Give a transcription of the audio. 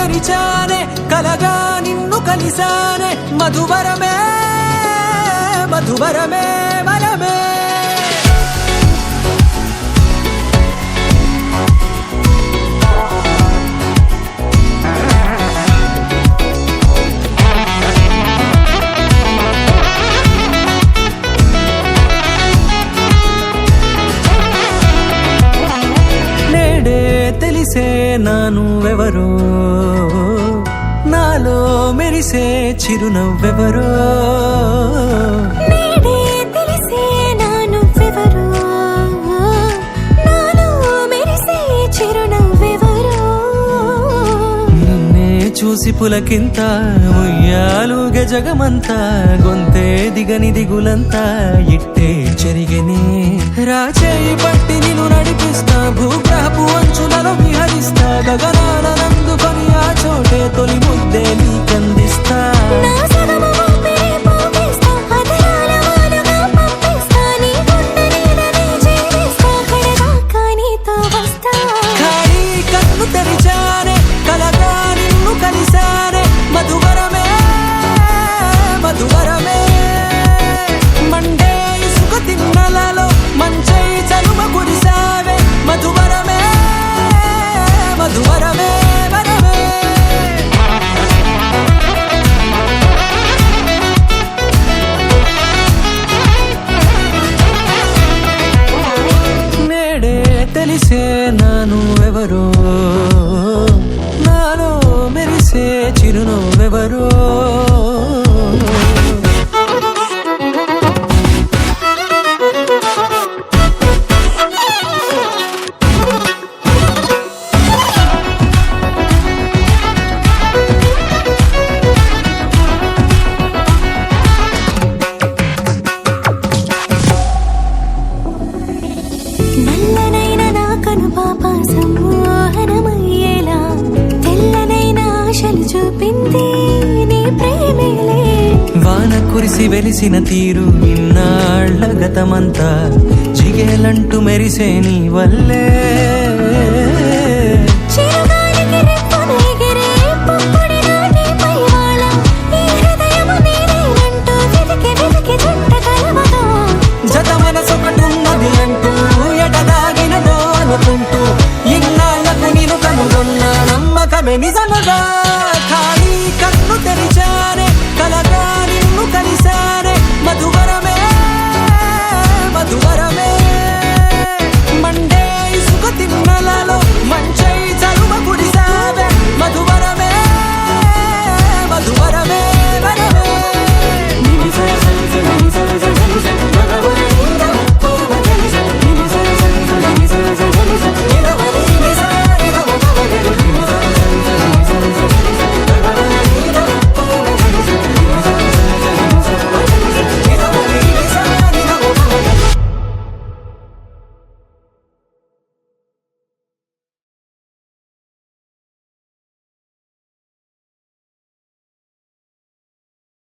తెరిచానే కలగా నిన్ను కలిసానే మధువరమే మధువరమే వరమే తెలిసే నానువెవరో నాలో మెరిసే చిరునవ్వెవరో నేడే తెలిసే నానువెవరో నాలో మెరిసే చిరునవ్వెవరో నిన్నే చూసి పులకింత ఉయ్యాలుగ జగమంతా గొంతే దిగని దిగులంతా ఇట్టే చెరిగనే రాచేయి పట్టి నిన్ను నడిపిస్తా భూగ్రహపు అంచులలో విహరిస్తా గగనాల నందుకొని ఆ చోటే తొలి ముద్దే నీకందిస్తా నా సగము ఊపిరి పోగిస్తా అదరాల వానగా పంపిస్తా నీ గుండె నీడనే చేరిస్తా కడదాకా నీతో వస్తా ఖాళీ కన్ను తెరిచానే కలగా నిన్ను కలిసానే మధువరమే మధువరమే మండే ఇసుక తిన్నలలో మంచై చలుమ కురిసావే మధువరమే మధువరమే వరమే నేడే తెలిసే నానువెవరో నాలో మెరిసే చిరునవ్వెవరో నల్లనైన నా కనుపాప సమ్మోహనమయ్యేలా తెల్లనైన ఆశలు చూపింది నీ ప్రేమేలే వాన కురిసి వెలిసిన తీరు ఇన్నాళ్ల గతమంతా జిగేలంటూ మెరిసే నీ వల్లే